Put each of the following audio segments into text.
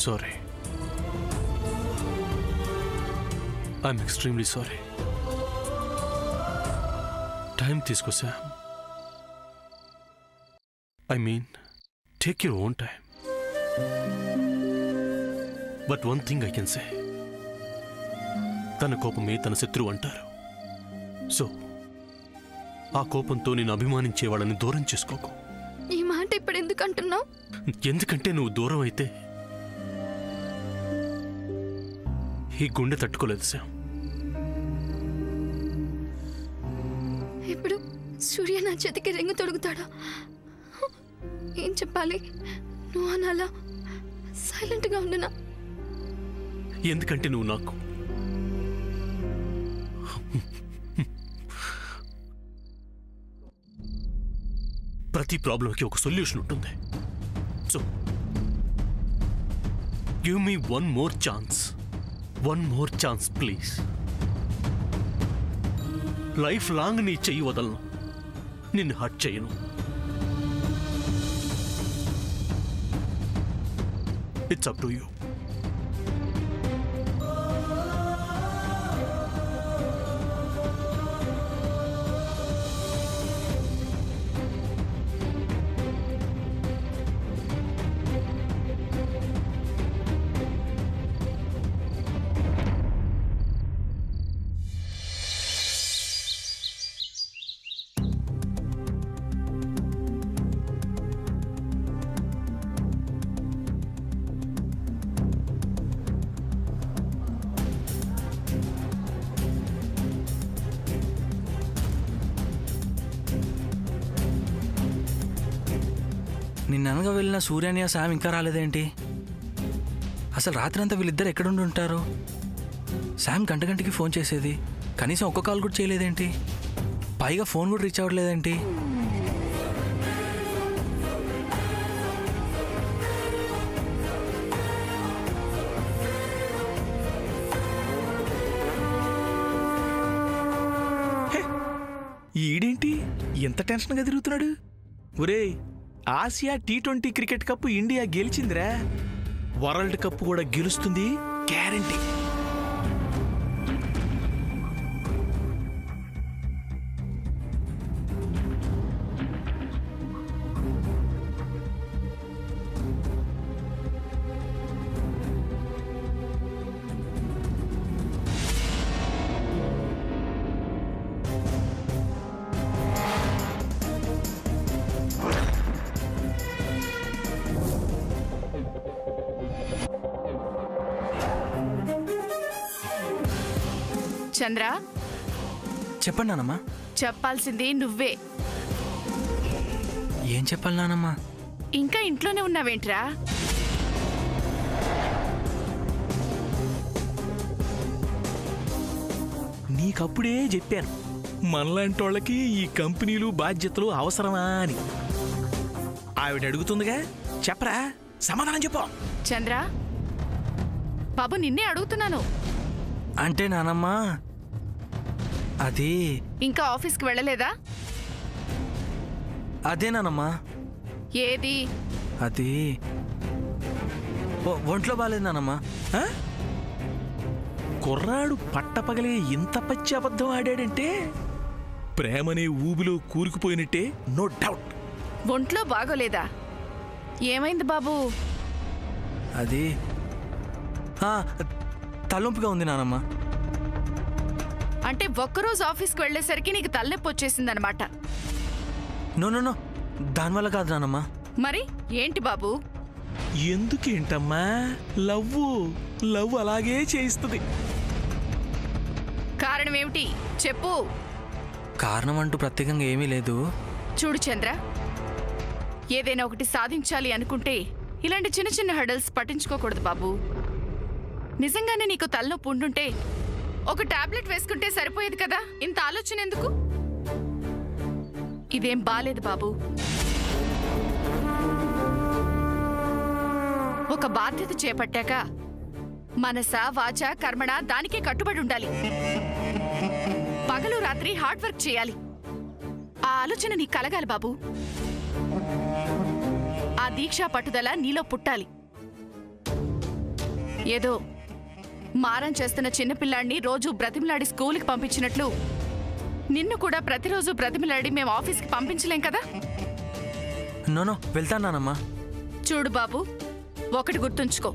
Sorry. I'm extremely sorry. Time తీసుకో Sam. I mean, take your own time. But one thing I can say, తన కోపమే తన శత్రువు అంటారు. సో ఆ కోపంతో నేను అభిమానించే వాళ్ళని దూరం చేసుకోకు. ఈ మాట ఇప్పుడు ఎందుకు అంటున్నావు? ఎందుకంటే నువ్వు దూరం అయితే ఈ గుండె తట్టుకోలేదు శామ్. ఇప్పుడు సూర్య నా చేతికి రింగు తొడుగుతాడా? ఏం చెప్పాలి? నువ్వు అనాలా? సైలెంట్గా ఉండనా? ఎందుకంటే నువ్వు నాకు ప్రతి ప్రాబ్లంకి ఒక సొల్యూషన్ ఉంటుంది. So give me one more chance please. Life long నీ చెయ్యి వదలను, నిన్ను హర్ట్ చేయను. It's up to you. నిన్ననగా వెళ్ళిన సూర్యాని శామ్ ఇంకా రాలేదేంటి? అసలు రాత్రంతా వీళ్ళిద్దరు ఎక్కడుండి ఉంటారు? శామ్ గంటకి ఫోన్ చేసేది, కనీసం ఒక్క కాల్ కూడా చేయలేదేంటి? పైగా ఫోన్ కూడా రీచ్ అవ్వట్లేదేంటి? ఈడేంటి ఎంత టెన్షన్గా తిరుగుతున్నాడు? ఒరేయ్, Asia T20 cricket cup India గెలిచిందిరా. వరల్డ్ కప్ కూడా గెలుస్తుంది గ్యారంటీ. చంద్ర, చెప్పండి నానమ్మా. చెప్పాల్సింది నువ్వే. ఏం చెప్పాలి నానమ్మా? ఇంకా ఇంట్లోనే ఉన్నావేంట్రా? నీకప్పుడే చెప్పాను, మనలాంటి వాళ్ళకి ఈ కంపెనీలు బాధ్యతలు అవసరమా అని. ఆవిడ అడుగుతుందిగా, చెప్పరా, సమాధానం చెప్పు. చంద్ర బాబు, నిన్నే అడుగుతున్నాను. అంటే నానమ్మా, అది ఇంకా ఆఫీస్కి వెళ్ళలేదా? అదేనానమ్మా. ఏది? అది ఒంట్లో బాగాలేదు నానమ్మా. కుర్రాడు పట్టపగలే ఇంత పచ్చి అబద్ధం ఆడాడంటే ప్రేమనే ఊబిలో కూరుకుపోయినట్టే, నో డౌట్. ఒంట్లో బాగోలేదా? ఏమైంది బాబు? అది తలనొప్పిగా ఉంది నానమ్మా. అంటే ఒక్కరోజు ఆఫీస్కి వెళ్ళేసరికి నీకు తలనొప్పి వచ్చేసిందనమాట. నో నో నో, దానివల్ల కాదు నానమ్మా. మరి ఏంటి బాబు? ఎందుకేంటమ్మా, లవ్ అలాగే చేయిస్తుంది. కారణం ఏమిటి చెప్పు. కారణం అంటూ ప్రత్యేకంగా ఏమీ లేదు. చూడు చంద్ర, ఏదైనా ఒకటి సాధించాలి అనుకుంటే ఇలాంటి చిన్న చిన్న హడల్స్ పట్టించుకోకూడదు బాబు. నిజంగానే నీకు తలనొప్పి ఉండుంటే ఒక టాబ్లెట్ వేసుకుంటే సరిపోయేది కదా, ఇంత ఆలోచన ఎందుకు? ఇదేం బాలేదు బాబు. ఒక బాధ్యత చేపట్టాక మనస వాచ కర్మణ దానికే కట్టుబడి ఉండాలి. పగలు రాత్రి హార్డ్ వర్క్ చేయాలి. ఆ ఆలోచన నీకు కలగాలి బాబు. ఆ దీక్షా పట్టుదల నీలో పుట్టాలి. ఏదో మారం చేస్తున్న చిన్నపిల్లాడిని రోజు బ్రతిమలాడి స్కూల్కి పంపించినట్లు నిన్ను కూడా ప్రతిరోజు బ్రతిమలాడి మేము ఆఫీస్కి పంపించలేం కదా. నో వెళ్తాను నానమ్మా. చూడు బాబు, ఒకటి గుర్తుంచుకో,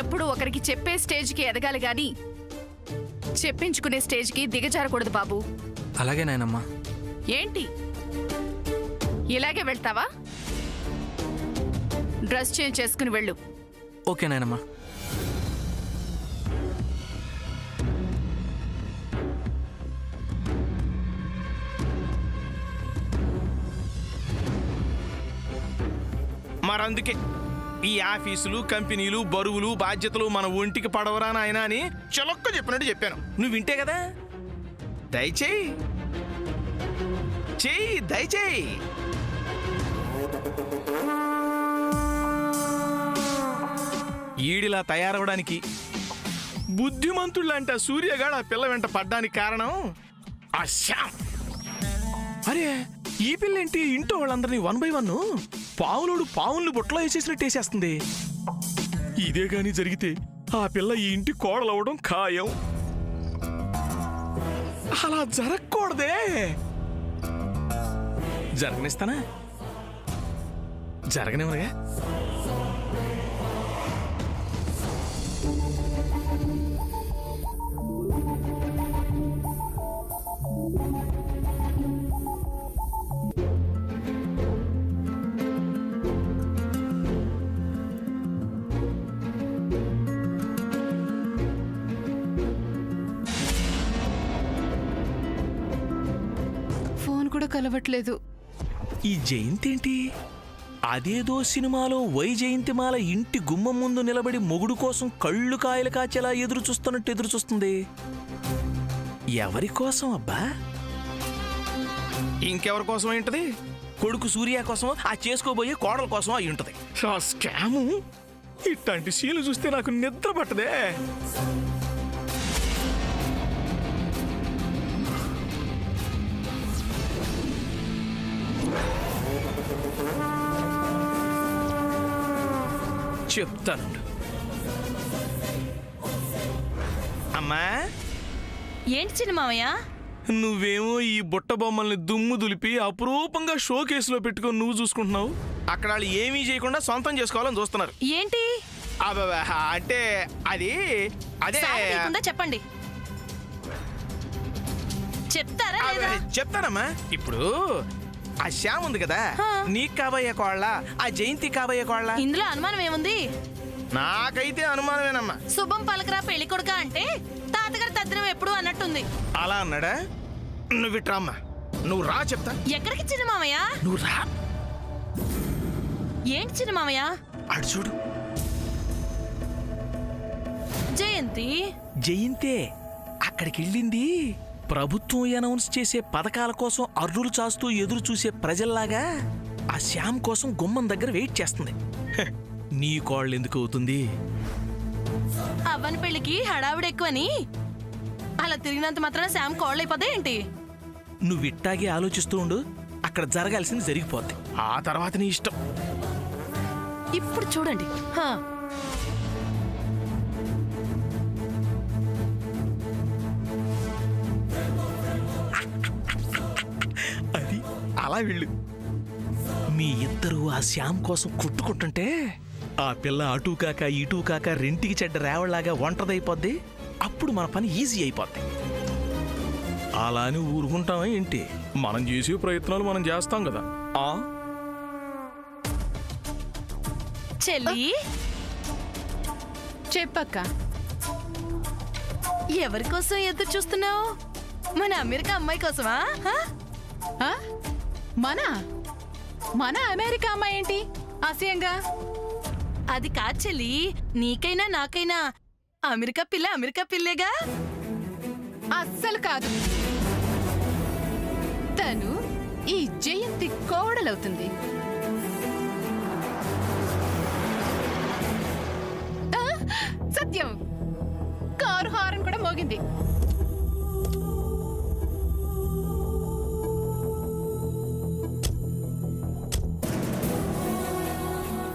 ఎప్పుడు ఒకరికి చెప్పే స్టేజ్కి ఎదగాలి గాని చెప్పించుకునే స్టేజ్కి దిగజారకూడదు బాబు. అలాగే నాయనమ్మా. ఏంటి ఇలాగే వెళ్తావా? డ్రెస్ చేంజ్ చేసుకుని వెళ్ళు. ఓకే నాయనమ్మా. మరందుకే ఈ ఆఫీసులు, కంపెనీలు, బరువులు, బాధ్యతలు మన ఒంటికి పడవరా నాయనా అని చలొక్క చెప్పినట్టు చెప్పాను. నువ్వు వింటే కదా. దయచేయి దయచేయి. ఈడిలా తయారవడానికి బుద్ధిమంతుళ్ళంట సూర్యగాడు ఆ పిల్ల వెంట పడ్డానికి కారణం ఆ శ్యామ్. అరే ఈ పిల్లేంటి ఇంట్లో వాళ్ళందరినీ 1 by 1 పావులోడు పావుల్ని బుట్టలో వేసేసినట్టు వేసేస్తుంది. ఇదే గాని జరిగితే ఆ పిల్ల ఈ ఇంటి కోడలవడం ఖాయం. అలా జరగకూడదే. జరగనిస్తానా? జరగనివ్వగా. ఫోన్ కూడా కలవట్లేదు. ఈ జయంతి ఏంటి? అదేదో సినిమాలో వైజయంతిమాల ఇంటి గుమ్మం ముందు నిలబడి మొగుడు కోసం కళ్ళు కాయలు కాచేలా ఎదురు చూస్తున్నట్టు ఎదురు చూస్తుంది. ఎవరి కోసం అబ్బా? ఇంకెవరి కోసం ఏంటది? కొడుకు సూర్య కోసం, ఆ చేసుకోబోయే కోడల కోసం అయి ఉంటది. ఆ స్కాము ఇట్లాంటి సీన్లు చూస్తే నాకు నిద్ర పట్టదే. చెప్తాను. అమ్మా, ఏంటి చిన్న మామయ్య? నువ్వేమో ఈ బుట్ట బొమ్మల్ని దుమ్ము దులిపి అపురూపంగా షో కేసులో పెట్టుకొని నువ్వు చూసుకుంటున్నావు. అక్కడ వాళ్ళు ఏమీ చేయకుండా సొంతం చేసుకోవాలని చూస్తున్నారు. ఏంటి అబ్బా, అంటే అది అదే. సారీ లేకుండా చెప్పండి. చెప్తారా లేదా? చెప్తానమ్మా. ఇప్పుడు ఆ శ్యామ్ ఉంది కదా, నీకు కాబోయే కోళ్ళ, ఆ జయంతి కాబోయే కోళ్ళ. ఇందులో అనుమానం ఏముంది? నాకైతే అనుమానమేనమ్మా. శుభం పలకరా పెళ్లి కొడుక అంటే తాతగారి తద్దినం ఎప్పుడు అన్నట్టుంది. అలా అన్నాడా? నువ్వు ఇట్రామ్మా, నువ్వు రా చెప్తా. ఎక్కడికి చిన్న మామయ్య? నువ్వు రా. ఏంటి చిన్న మామయ్య? అడు చూడు, జయంతి. జయంతే అక్కడికి వెళ్ళింది. ప్రభుత్వం అనౌన్స్ చేసే పథకాల కోసం అర్రులు చాస్తూ ఎదురు చూసే ప్రజల్లాగా ఆ శ్యామ్ కోసం గుమ్మం దగ్గర వెయిట్ చేస్తుంది. హ, నీ కోళ్ళు ఎందుకు అవుతుంది? అవ్వని పెళ్లికి హడావిడి ఎక్కువని అలా తిరిగినంత మాత్రాన శామ్ కోళ్ళు అయిపోతే ఏంటి? నువ్వు ఇట్టాగే ఆలోచిస్తూ ఉండు, అక్కడ జరగాల్సింది జరిగిపోద్ది. ఆ తర్వాత నీ ఇష్టం. ఇప్పుడు చూడండి. హా. అది అలా వెళ్ళు. మీ ఇద్దరు ఆ శ్యామ్ కోసం కొట్టుకుంటుంటే ఆ పిల్ల అటూ కాక ఇటూ కాక రెంటికి చెడ్డ రేవళ్లాగా ఒంటదైపోద్ది. అప్పుడు మన పని ఈజీ అయిపోద్ది. అలా అని ఊరుకుంటామా ఏంటి? మనం చేసే ప్రయత్నాలు మనం చేస్తాం కదా. ఆ చెల్లి చెప్పక్క. ఎవరి కోసం ఎదురు చూస్తున్నావు? మన అమెరికా అమ్మాయి కోసమా? హా? మన అమెరికా అమ్మాయి ఏంటి ఆశయంగా? అది కాదు చెల్లి, నీకైనా నాకైనా అమెరికా పిల్ల అమెరికా పిల్లేగా. అస్సలు కాదు. తను ఈ జయంతి కోడలవుతుంది. సత్యం, కారు హారన్ కూడా మోగింది.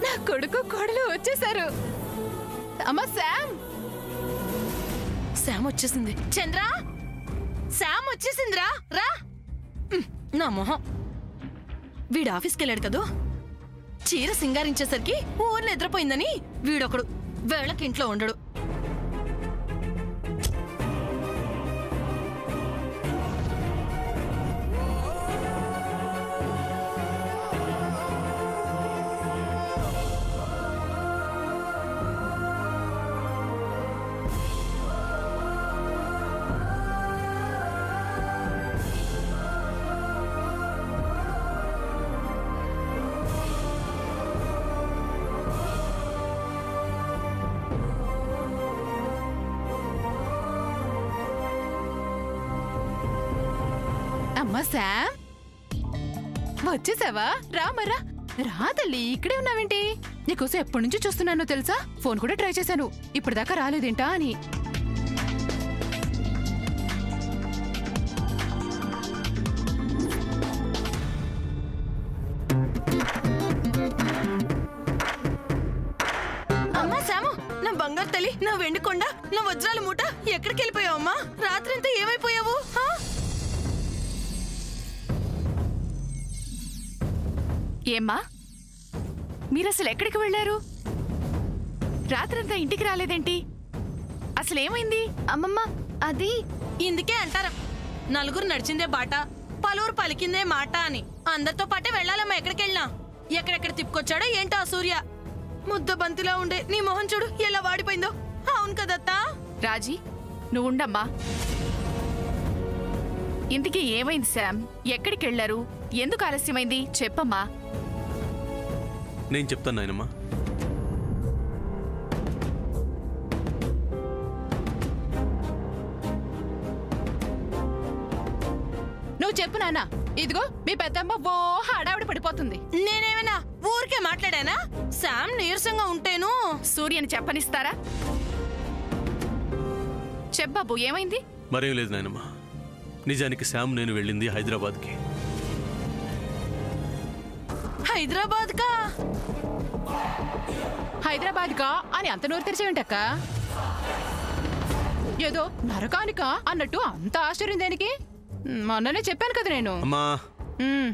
నా కొడుకు కోడలు వచ్చేసారు. అమ్మా శామ్ శామ్ వచ్చేసింది. చంద్ర శామ్ వచ్చేసిందిరా, రా. నా మొహం, వీడు ఆఫీస్కి వెళ్ళాడు కదూ. చీర సింగారించేసరికి ఊర్లో నిద్రపోయిందని వీడొకడు వేళకి ఇంట్లో ఉండడు. అమ్మా శామ్, వచ్చేసావా? రామరా, రా తల్లి, ఇక్కడే ఉన్నావేంటి? నీకోసం ఎప్పటి నుంచి చూస్తున్నానో తెలుసా? ఫోన్ కూడా ట్రై చేశాను, ఇప్పటిదాకా రాలేదేంటా అని. అమ్మా శాము, నా బంగారు తల్లి, నా వెండికొండ, నా వజ్రాల మూట, ఎక్కడికి వెళ్ళిపోయావు అమ్మా? రాత్రంతా ఏమైపోయావు? ఏమ్మా, మీరసలు ఎక్కడికి వెళ్ళారు? రాత్రంతా ఇంటికి రాలేదేంటి? అసలేమైంది? అమ్మమ్మ, అది ఇందుకే అంటారు, నలుగురు నడిచిందే బాట, పలువురు పలికిందే మాట అని. అందరితో పాటే వెళ్ళాలమ్మా ఎక్కడికి వెళ్ళినా. ఎక్కడెక్కడ తిప్పుకొచ్చాడో ఏంటో ఆ సూర్య. ముద్ద బంతిలా ఉండే నీ మొహం చూడు ఎలా వాడిపోయిందో. అవును కదత్తా? రాజీ, నువ్వుండమ్మా. ఇంతకీ ఏమైంది శామ్? ఎక్కడికి వెళ్ళారు? ఎందుకు ఆలస్యమైంది? చెప్పమ్మా. నేను చెప్తాను నాయనమ్మా. నువ్వు చెప్పు నాన్న. ఇదిగో మీ పెద్దమ్మ ఓ హడావిడి పడిపోతుంది. నేనేమైనా ఊరికే మాట్లాడానా? శామ్ నీరసంగా ఉంటేను. సూర్యని చెప్పనిస్తారా? చెప్పబాబు, ఏమైంది? మరేం లేదు నాయనమ్మా. నిజానికి శామ్ నేను వెళ్ళింది హైదరాబాద్కి. హైదరాబాద్ కా? హైదరాబాద్ కా అని అంత నోరు తెరిచేవేంటక్క? ఏదో నరకానికా అన్నట్టు అంత ఆశ్చర్యం దేనికి? మొన్ననే చెప్పాను కదా నేను. అమ్మా, ఉమ్,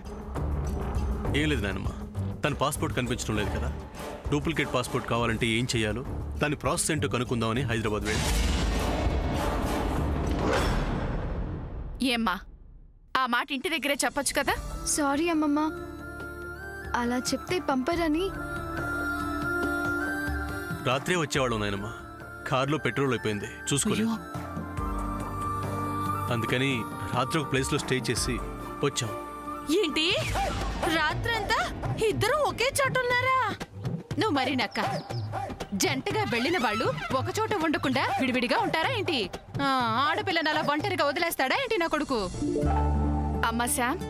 ఏం లేదు నాయనమ్మా. తన పాస్పోర్ట్ కనిపించడం లేదు కదా. డూప్లికేట్ పాస్పోర్ట్ కావాలంటే ఏం చెయ్యాలో దాని ప్రాసెస్ ఏంటో కనుక్కుందామని హైదరాబాద్ వెళ్ళి. ఏమ్మా, ఆ మాట ఇంటి దగ్గరే చెప్పొచ్చు కదా. సారీ అమ్మమ్మ, అలా చెప్తే పంపరని. రాత్రే వచ్చేవాళ్ళం నాయనమ్మా. కార్లో పెట్రోల్ అయిపోయింది, చూసుకోలేదు. అందుకని రాత్రి ఒక ప్లేస్లో స్టే చేసి వచ్చాం. ఏంటి రాత్రంతా ఇద్దరు ఒకే చోట ఉన్నారా? నువ్వు మరి నక్క. జంటగా వెళ్ళిన వాళ్ళు ఒక చోట ఉండకుండా విడివిడిగా ఉంటారా ఏంటి? ఆడపిల్లని అలా ఒంటరిగా వదిలేస్తాడా ఏంటి నా కొడుకు? అమ్మా శామ్,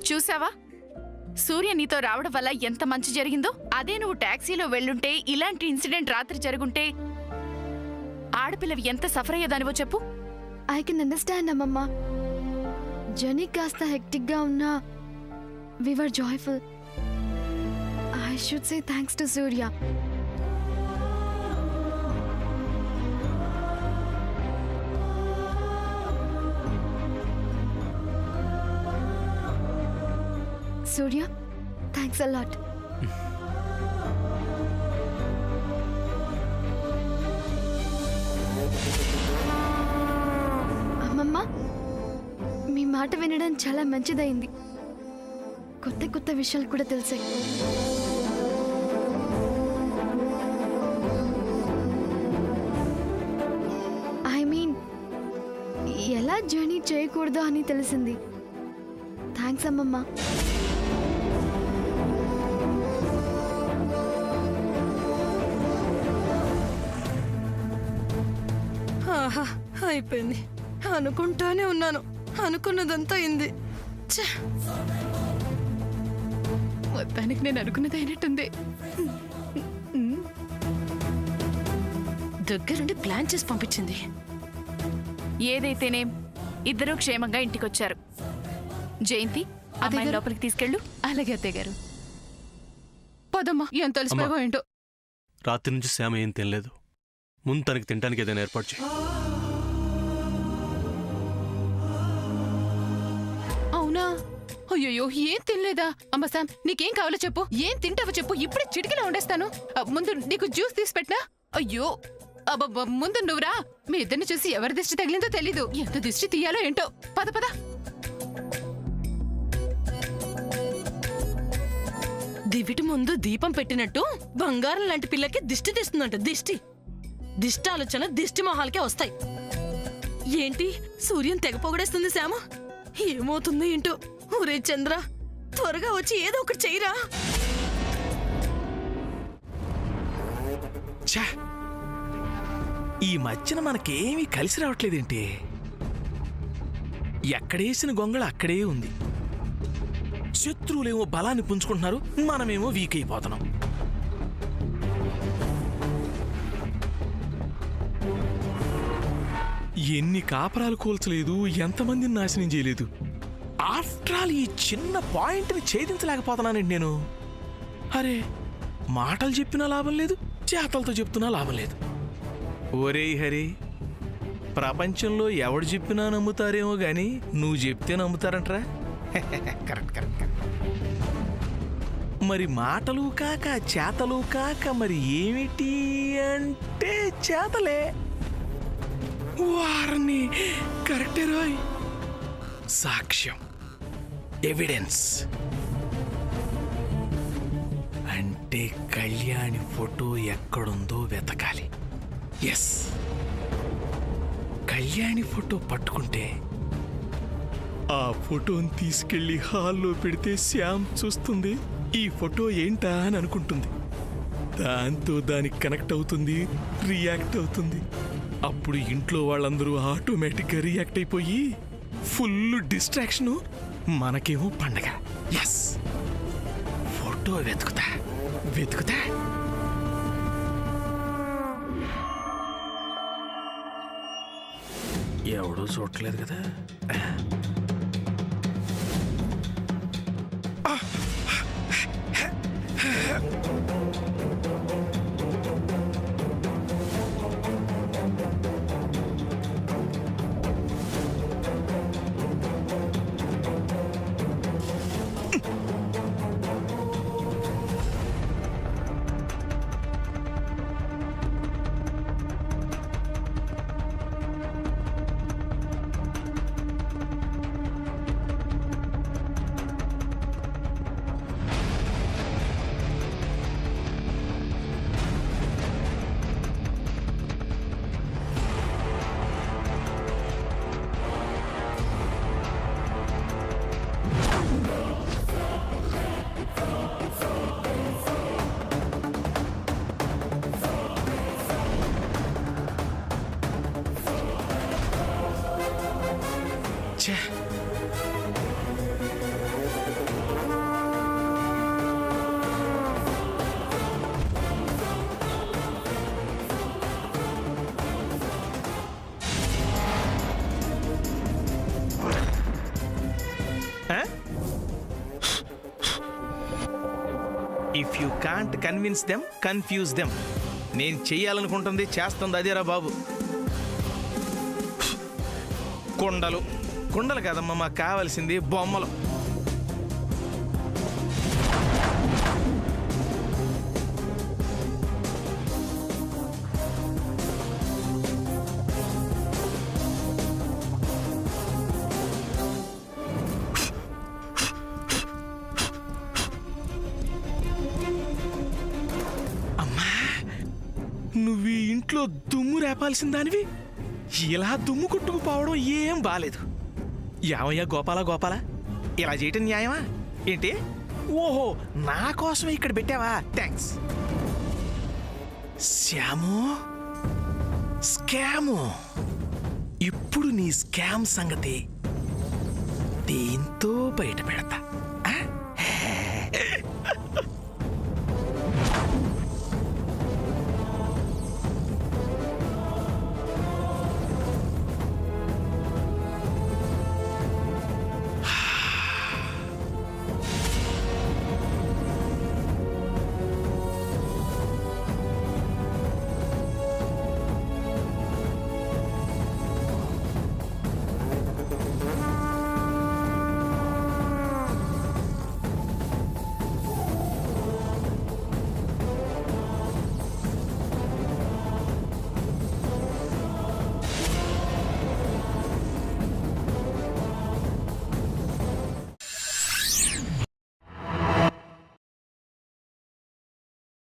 చూసావా? సూర్య నీతో రావడం వల్ల ఎంత మంచి జరిగిందో. అదే నువ్వు టాక్సీలో వెళ్ళుంటే, ఇలాంటి ఇన్సిడెంట్ రాత్రి జరుగుంటే ఆడపిల్లవి ఎంత సఫర్ అయ్యేదానివో చెప్పు. ఐ కెన్ అండర్స్టాండ్ అమ్మమ్మ. జర్నీ కాస్త హెక్టిక్ గా ఉన్నా we were joyful. I should say thanks to Surya. Surya, thanks a lot. అమ్మమ్మ, మీ మాట వినడం చాలా మంచిదైంది. కొత్త కొత్త విషయాలు కూడా తెలిసాయి. ఐ మీన్, ఎలా జర్నీ చేయకూడదు అని తెలిసింది. థ్యాంక్స్ అమ్మమ్మ. ఆహా, అయిపోయింది. అనుకుంటానే ఉన్నాను, అనుకున్నదంతా అయింది. ఛే! మొత్తానికి నేను అనుకున్నది అయినట్టుంది. దగ్గరుండి ప్లాన్ చేసి పంపించింది. ఏదైతేనేం ఇద్దరూ క్షేమంగా ఇంటికొచ్చారు. జయంతి, అమ్మాయిని లోపలికి తీసుకెళ్ళు. అలాగే అత్తయ్య గారు. పదమ్మా, ఎంత తెలిసిపోయావో ఏంటో. రాత్రి నుంచి శ్యామ ఏం తినలేదు. ముందు తనకి తినడానికి ఏదైనా ఏర్పాటు చేయి. అవునా? అయ్యో, ఏం తినలేదా? అమ్మ శామ్, నీకేం కావాలో చెప్పు. ఏం తింటావో చెప్పు, ఇప్పుడే చిటికలో వండేస్తాను. ముందు నీకు జ్యూస్ తీసి పెట్టినా? అయ్యో అబ్బబ్బ, ముందు నువ్వురా. మీ ఇద్దరిని చూసి ఎవరి దిష్టి తగిలిందో తెలీదు. ఎంత దిష్టి తీయాలో ఏంటో. పద పద. దివిటి ముందు దీపం పెట్టినట్టు బంగారం లాంటి పిల్లకి దిష్టి తీస్తుందంట. దిష్టి ఆలోచన దిష్టి మొహాలకే వస్తాయి. ఏంటి సూర్యం తెగ పొగడేస్తుంది శ్యామ? ఏమవుతుందో ఏంటో. ఒరే చంద్ర, త్వరగా వచ్చి ఏదో ఒకటి చెయ్యరా. ఛా, ఈ మధ్యన మనకేమీ కలిసి రావట్లేదేంటి? ఎక్కడేసిన గొంగళ అక్కడే ఉంది. శత్రువులేమో బలాన్ని పుంజుకుంటున్నారు, మనమేమో వీక్ అయిపోతున్నాం. ఎన్ని కాపరాలు కూల్చలేదు, ఎంతమందిని నాశనం చేయలేదు. ఆఫ్టర్ ఆల్ ఈ చిన్న పాయింట్ని ఛేదించలేకపోతున్నానండి నేను. అరే, మాటలు చెప్పినా లాభం లేదు, చేతలతో చెప్తున్నా లాభం లేదు. ఒరేయ్ హరి, ప్రపంచంలో ఎవడు చెప్పినా నమ్ముతారేమో గాని నువ్వు చెప్తే నమ్ముతారంట్రా. Correct correct correct. మరి మాటలు కాక చేతలు కాక మరి ఏమిటి అంటే చేతలే. వారిని కరెక్టే రోయ్. సాక్ష్యం, ఎవిడెన్స్. అంటే కళ్యాణి ఫోటో ఎక్కడుందో వెతకాలి. ఎస్, కళ్యాణి ఫోటో పట్టుకుంటే ఆ ఫోటోని తీసుకెళ్లి హాల్లో పెడితే శ్యామ్ చూస్తుంది, ఈ ఫోటో ఏంటా అని అనుకుంటుంది. దాంతో దానికి కనెక్ట్ అవుతుంది, రియాక్ట్ అవుతుంది. అప్పుడు ఇంట్లో వాళ్ళందరూ ఆటోమేటిక్గా రియాక్ట్ అయిపోయి ఫుల్ డిస్ట్రాక్షను, మనకేమో పండగ. ఎస్, ఫోటో వెతుకుతా. ఎవడూ చూడట్లేదు కదా. If you can't convince them, confuse them. నేను చెయ్యాలనుకుంటుంది చేస్తుంది అదేరా బాబు. కుండలు కదమ్మా మాకు కావాల్సింది, బొమ్మలు. నువ్వు ఈ ఇంట్లో దుమ్ము రేపాల్సిన దానివి ఇలా దుమ్ము కొట్టుకుపోవడం ఏం బాలేదు. యావయ్యా గోపాల, ఇలా చేయటం న్యాయమా ఏంటి? ఓహో, నా కోసమే ఇక్కడ పెట్టావా? థ్యాంక్స్. శ్యాము, స్కాము. ఇప్పుడు నీ స్కామ్ సంగతి దీంతో బయట పెడతా.